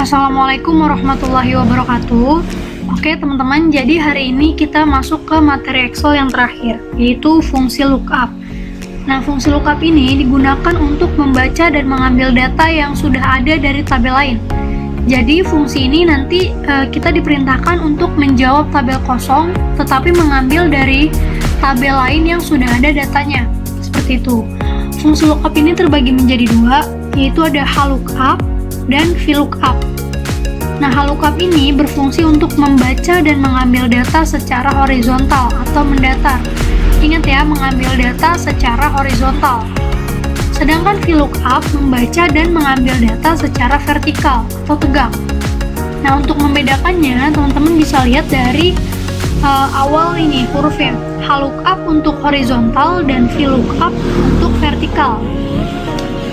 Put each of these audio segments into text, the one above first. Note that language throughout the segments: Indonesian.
Assalamualaikum warahmatullahi wabarakatuh. Oke teman-teman, jadi hari ini kita masuk ke materi Excel yang terakhir, yaitu fungsi lookup. Nah, fungsi lookup ini digunakan untuk membaca dan mengambil data yang sudah ada dari tabel lain. Jadi fungsi ini nanti kita diperintahkan untuk menjawab tabel kosong, tetapi mengambil dari tabel lain yang sudah ada datanya. Seperti itu. Fungsi lookup ini terbagi menjadi dua, yaitu ada HLOOKUP dan VLOOKUP. Nah, HLOOKUP ini berfungsi untuk membaca dan mengambil data secara horizontal atau mendatar. Ingat ya, mengambil data secara horizontal. Sedangkan VLOOKUP membaca dan mengambil data secara vertikal atau tegak. Nah, untuk membedakannya, teman-teman bisa lihat dari awal ini hurufnya. HLOOKUP untuk horizontal dan VLOOKUP untuk vertikal.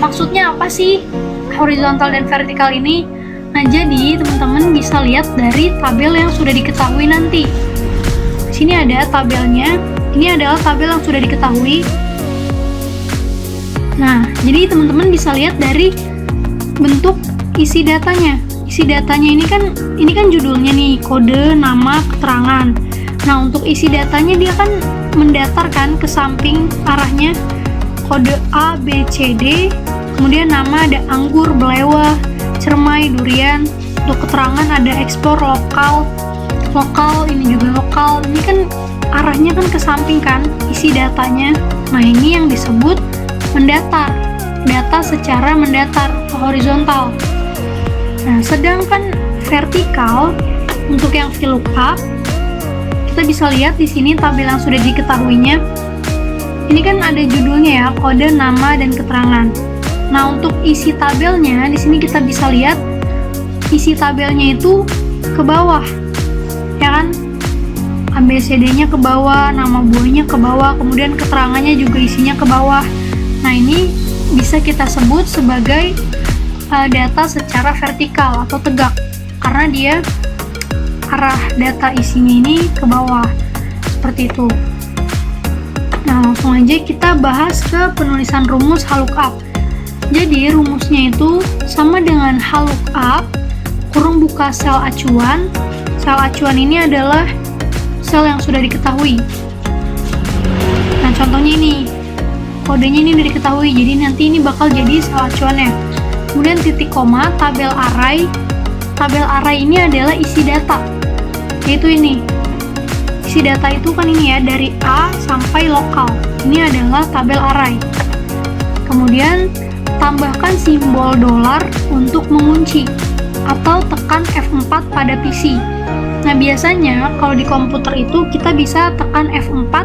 Maksudnya apa sih horizontal dan vertikal ini? Nah, jadi teman-teman bisa lihat dari tabel yang sudah diketahui nanti. Di sini ada tabelnya. Ini adalah tabel yang sudah diketahui. Nah, jadi teman-teman bisa lihat dari bentuk isi datanya. Isi datanya ini kan judulnya nih, kode, nama, keterangan. Nah, untuk isi datanya dia kan mendatar kan ke samping arahnya, kode A, B, C, D. Kemudian nama ada anggur, belewah, cermai, durian. Untuk keterangan ada ekspor, lokal, ini juga lokal. Ini kan arahnya kan ke samping kan isi datanya. Nah, ini yang disebut mendatar. Data secara mendatar ke horizontal. Nah, sedangkan vertikal untuk yang VLOOKUP, kita bisa lihat di sini tabel yang sudah diketahuinya. Ini kan ada judulnya ya, kode, nama, dan keterangan. Nah, untuk isi tabelnya, di sini kita bisa lihat isi tabelnya itu ke bawah, ya kan? ABCD-nya ke bawah, nama buahnya ke bawah, kemudian keterangannya juga isinya ke bawah. Nah, ini bisa kita sebut sebagai data secara vertikal atau tegak, karena dia arah data isinya ini ke bawah, seperti itu. Nah, langsung aja kita bahas ke penulisan rumus HLOOKUP. Jadi rumusnya itu sama dengan HLOOKUP kurung buka sel acuan. Sel acuan ini adalah sel yang sudah diketahui. Nah, contohnya ini, kodenya ini udah diketahui, jadi nanti ini bakal jadi sel acuannya. Kemudian titik koma, tabel array. Tabel array ini adalah isi data, yaitu ini. Isi data itu kan ini ya, dari A sampai lokal. Ini adalah tabel array. Kemudian tambahkan simbol dolar untuk mengunci atau tekan F4 pada PC. Nah, biasanya kalau di komputer itu kita bisa tekan F4,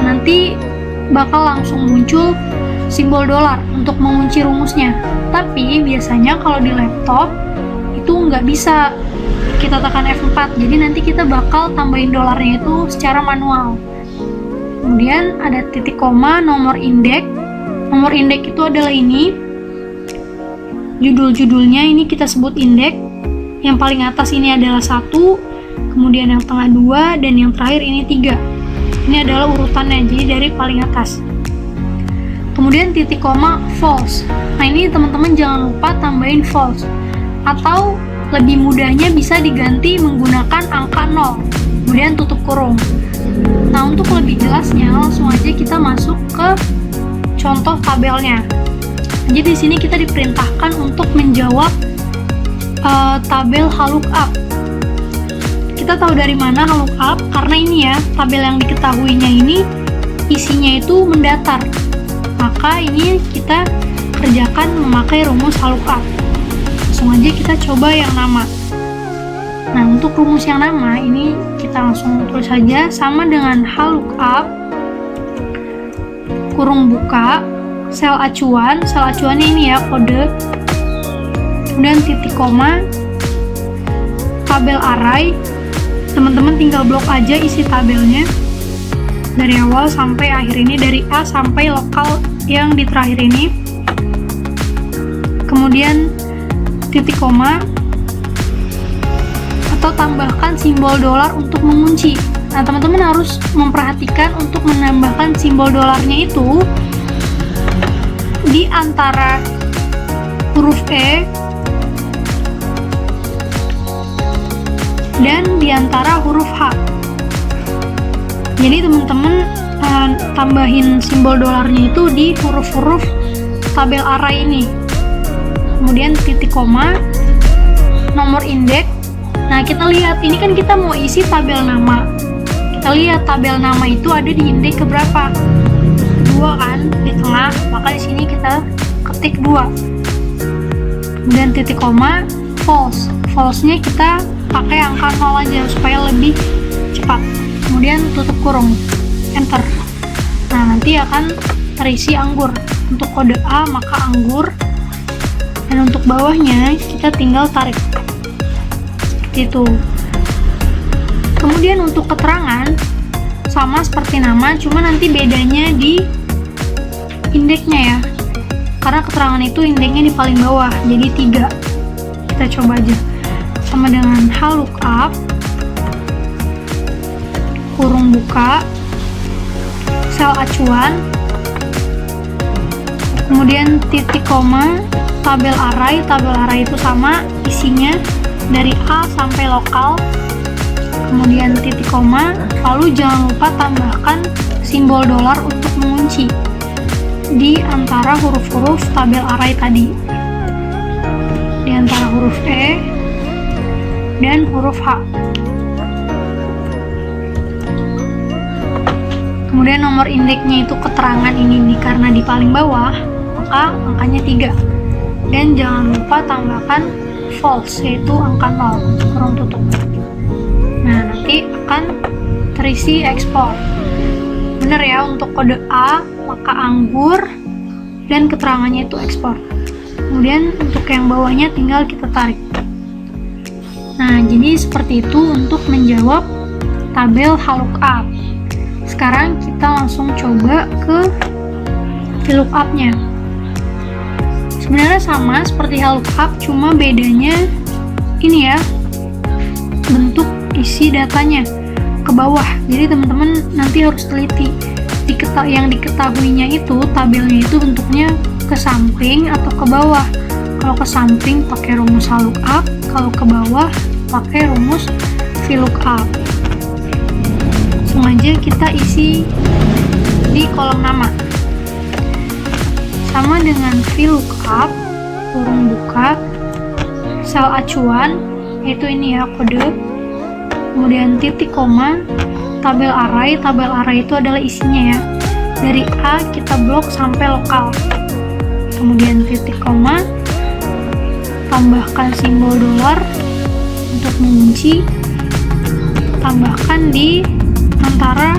nanti bakal langsung muncul simbol dolar untuk mengunci rumusnya. Tapi biasanya kalau di laptop itu nggak bisa kita tekan F4, jadi nanti kita bakal tambahin dolarnya itu secara manual. Kemudian ada titik koma, nomor indeks. Nomor indeks itu adalah ini, judul-judulnya ini kita sebut indeks. Yang paling atas ini adalah 1, kemudian yang tengah 2, dan yang terakhir ini 3. Ini adalah urutannya, jadi dari paling atas. Kemudian titik koma, false. Nah, ini teman-teman jangan lupa tambahin false, atau lebih mudahnya bisa diganti menggunakan angka 0, kemudian tutup kurung. Nah, untuk lebih jelasnya langsung aja kita masuk ke contoh tabelnya. Jadi di sini kita diperintahkan untuk menjawab tabel HLOOKUP. Kita tahu dari mana HLOOKUP karena ini ya, tabel yang diketahuinya ini isinya itu mendatar. Maka ini kita kerjakan memakai rumus HLOOKUP. Langsung aja kita coba yang nama. Nah, untuk rumus yang nama ini kita langsung tulis saja sama dengan HLOOKUP kurung buka sel acuannya ini ya, kode, kemudian titik koma, tabel array. Teman-teman tinggal blok aja isi tabelnya dari awal sampai akhir ini, dari A sampai lokal yang di terakhir ini. Kemudian titik koma atau tambahkan simbol dolar untuk mengunci. Nah, teman-teman harus memperhatikan untuk menambahkan simbol dolarnya itu di antara huruf E Jadi teman-teman tambahin simbol dolarnya itu di huruf-huruf tabel array ini. Kemudian titik koma, nomor indeks. Nah, kita lihat ini kan kita mau isi tabel nama. Kita lihat tabel nama itu ada di indeks keberapa? 2 kan, di tengah. Maka di sini kita ketik 2. Kemudian titik koma, false. False-nya kita pakai angka 0 aja supaya lebih cepat. Kemudian tutup kurung, enter. Nah, nanti akan terisi anggur. Untuk kode A maka anggur, dan untuk bawahnya kita tinggal tarik seperti itu. Kemudian untuk keterangan sama seperti nama, cuma nanti bedanya di indeksnya ya, karena keterangan itu indeksnya di paling bawah, jadi 3. Kita coba aja. Sama dengan lookup, kurung buka, sel acuan, kemudian titik koma, tabel array. Tabel array itu sama isinya dari A sampai lokal, kemudian titik koma, lalu jangan lupa tambahkan simbol dolar untuk mengunci di antara huruf-huruf tabel array tadi, di antara huruf E dan huruf H. Kemudian nomor indeksnya itu keterangan ini karena di paling bawah, maka angkanya 3. Dan jangan lupa tambahkan false, yaitu angka 0, kurung tutup. Nah, nanti akan terisi ekspor. Bener ya, untuk kode A maka anggur dan keterangannya itu ekspor. Kemudian untuk yang bawahnya tinggal kita tarik. Nah, jadi seperti itu untuk menjawab tabel lookup. Sekarang kita langsung coba ke VLOOKUP-nya. Sebenarnya sama seperti lookup, cuma bedanya ini ya, bentuk isi datanya ke bawah. Jadi teman-teman nanti harus teliti. Yang diketahuinya itu tabelnya itu bentuknya ke samping atau ke bawah. Kalau ke samping pakai rumus lookup, kalau ke bawah pakai rumus VLOOKUP. Aja kita isi di kolom nama sama dengan VLOOKUP, kurung buka, sel acuan, yaitu ini ya kode, kemudian titik koma, tabel array. Tabel array itu adalah isinya ya, dari A kita blok sampai lokal, kemudian titik koma, tambahkan simbol dolar untuk mengunci, tambahkan di antara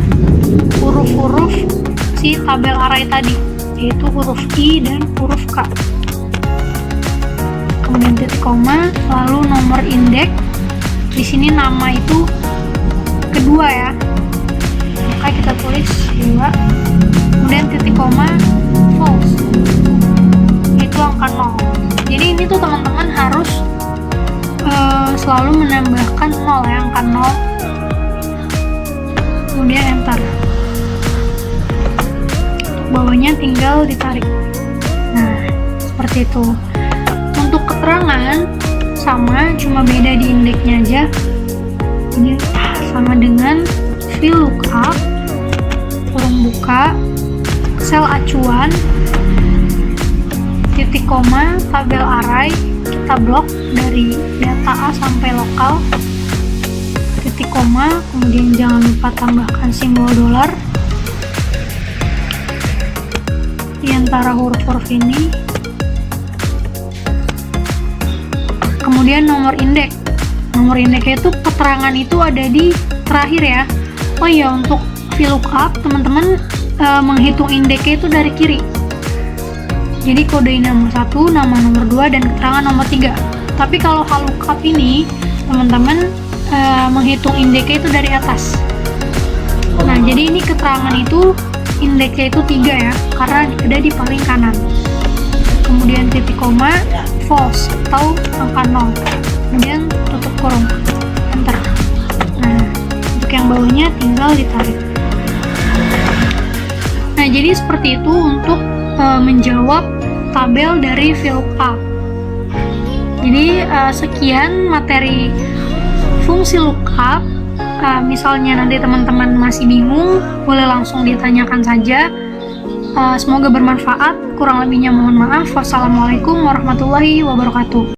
huruf-huruf si tabel array tadi, yaitu huruf I dan huruf K. Kemudian titik koma, lalu nomor indeks. Di sini nama itu kedua ya, maka kita tulis 2. Kemudian titik koma, false, itu angka 0. Jadi ini tuh teman-teman harus selalu menambahkan 0 ya, angka 0. Kemudian enter. Bawahnya tinggal ditarik. Nah, seperti itu. Untuk keterangan sama, cuma beda di indeksnya aja. Ini sama dengan VLOOKUP, kurung buka, sel acuan, titik koma, tabel array, kita blok dari data A sampai lokal, titik koma, kemudian jangan lupa tambahkan simbol dolar di antara huruf-huruf ini. Kemudian nomor indeks. Nomor indeksnya itu keterangan itu ada di terakhir ya. Oh iya, untuk VLOOKUP teman-teman menghitung indeksnya itu dari kiri. Jadi kode ini nomor 1, nama nomor 2, dan keterangan nomor 3. Tapi kalau lookup ini teman-teman menghitung indeksnya itu dari atas. Nah, jadi ini keterangan itu indeksnya itu 3 ya, karena ada di paling kanan. Kemudian titik koma, false atau angka 0. Kemudian tutup kurung, enter. Nah, untuk yang bawahnya tinggal ditarik. Nah, jadi seperti itu untuk menjawab tabel dari VLOOKUP. Jadi sekian materi fungsi lookup misalnya nanti teman-teman masih bingung, boleh langsung ditanyakan saja. Semoga bermanfaat. Kurang lebihnya mohon maaf. Wassalamualaikum warahmatullahi wabarakatuh.